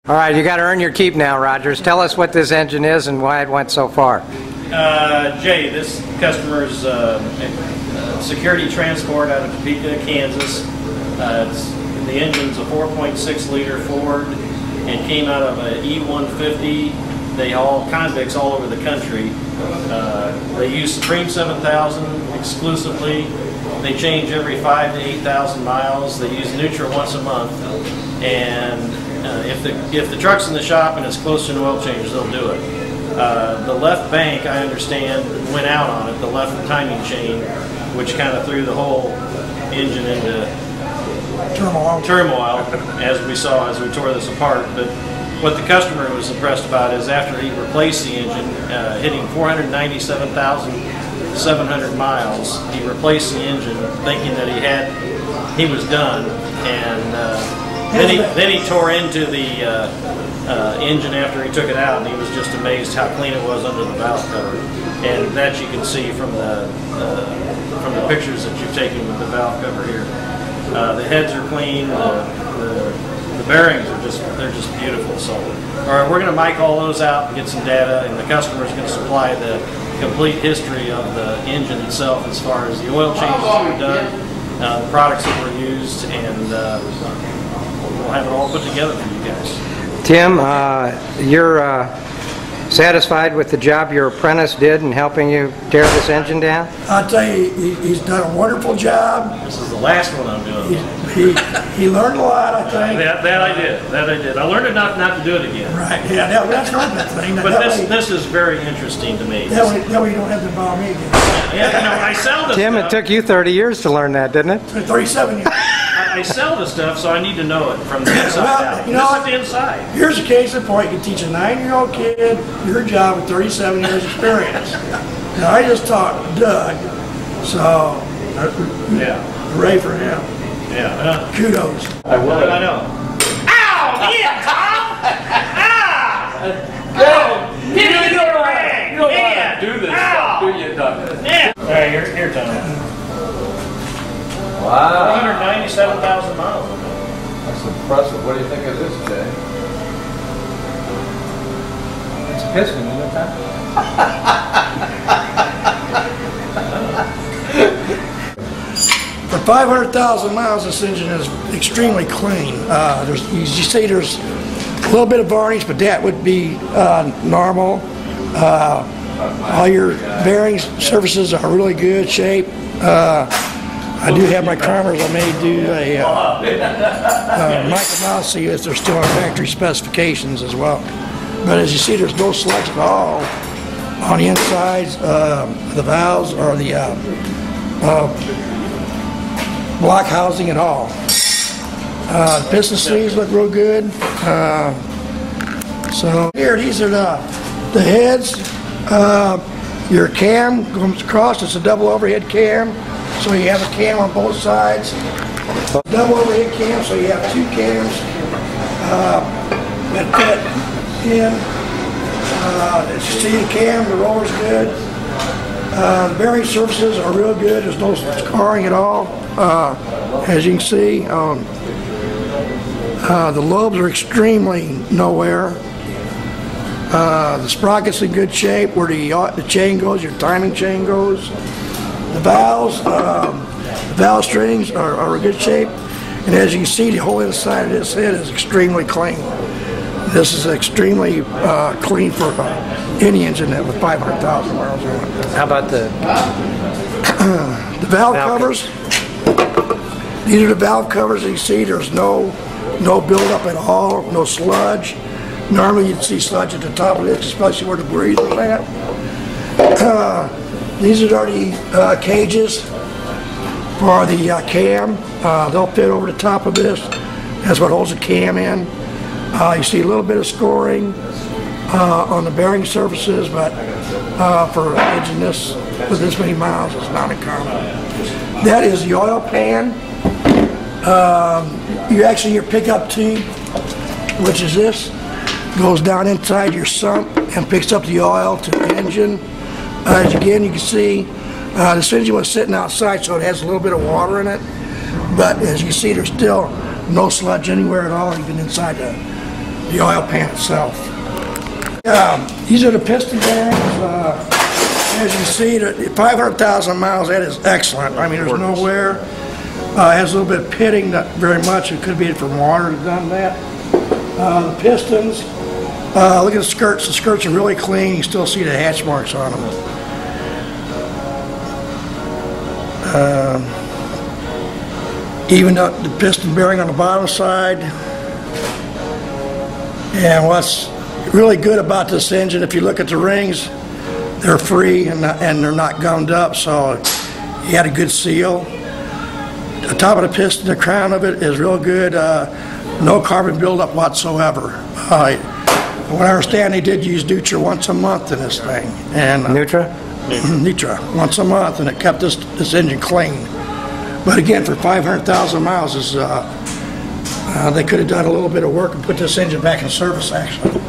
All right, you got to earn your keep now, Rogers. Tell us what this engine is and why it went so far. Jay, this customer's security transport out of Topeka, Kansas. The engine's a 4.6 liter Ford and came out of an E150. They haul convicts all over the country. They use Supreme 7000 exclusively. They change every 5,000 to 8,000 miles. They use Nutra once a month. And if the truck's in the shop and it's close to an oil change, they'll do it. The left bank, I understand, went out on it, the left timing chain, which kind of threw the whole engine into turmoil, as we saw as we tore this apart. But what the customer was impressed about is after he replaced the engine, hitting 497,700 miles, he replaced the engine thinking that he was done, and then he tore into the engine after he took it out, and he was just amazed how clean it was under the valve cover. And that you can see from the pictures that you've taken with the valve cover here. The heads are clean. The bearings are just beautiful. So, all right, we're going to mic all those out and get some data, and the customer is going to supply the complete history of the engine itself, as far as the oil changes that were done, the products that were used, and we'll have it all put together for you guys. Tim, you're satisfied with the job your apprentice did in helping you tear this engine down? I'll tell you, he's done a wonderful job. This is the last one I'm doing. He learned a lot, I think. That I did. I learned enough not to do it again. Right, yeah, that's one good thing. But this is very interesting to me. That way you don't have to bother me again. Yeah, I sell this Tim, stuff. it took you 30 years to learn that, didn't it? 37 years. I sell the stuff, so I need to know it from the inside out. You know This is the inside. Here's a case in point. You can teach a 9-year-old kid your job with 37 years experience. Now, I just taught Doug, so hooray for him. Yeah. Kudos. I know. Ow! Yeah, Tom! You don't know how to do this stuff, do you, Doug? Yeah. All right, here, Tom. Wow. 497,000 miles. That's impressive. What do you think of this, Jay? It's a piston, isn't it, Tom? For 500,000 miles, this engine is extremely clean. You see there's a little bit of varnish, but that would be normal. All your bearings, surfaces are really good shape. I do have my primers. I may do a micro mouse, see if they're still on factory specifications as well. But as you see, there's no sludge at all on the insides of the valves or the block housing at all. The piston sleeves look real good. So here, these are the heads. Your cam comes across. It's a double overhead cam. So you have a cam on both sides. Double overhead cam, so you have two cams that fit in. As you see the cam, the roller's good. The bearing surfaces are real good. There's no scarring at all. As you can see, the lobes are extremely nowhere. The sprocket's in good shape. Where the chain goes, your timing chain goes. The valves, valve strings are in good shape, and as you can see, the whole inside of this head is extremely clean. This is extremely clean for any engine with 500,000 miles on it. How about the valve covers? These are the valve covers. As you see, there's no buildup at all, no sludge. Normally, you'd see sludge at the top of this, especially where the breeze is at. These are the cages for the cam. They'll fit over the top of this. That's what holds the cam in. You see a little bit of scoring on the bearing surfaces, but for an engine with this many miles, it's not uncommon. That is the oil pan. Your pickup tube, which is this, goes down inside your sump and picks up the oil to the engine. As again, you can see, this engine was sitting outside, so it has a little bit of water in it. But as you see, there's still no sludge anywhere at all, even inside the oil pan itself. These are the piston bearings. As you see, 500,000 miles, that is excellent. I mean, there's no wear. It has a little bit of pitting, not very much. It could be from water that done that. The pistons, look at the skirts. The skirts are really clean. You still see the hatch marks on them. Even the piston bearing on the bottom side. And what's really good about this engine, if you look at the rings, they're free and they're not gummed up, so he had a good seal. The top of the piston, the crown of it is real good. No carbon buildup whatsoever. What I understand, they did use Nutra once a month in this thing. And Nutra? Nutra, once a month, and it kept this engine clean. But again, for 500,000 miles, they could have done a little bit of work and put this engine back in service, actually.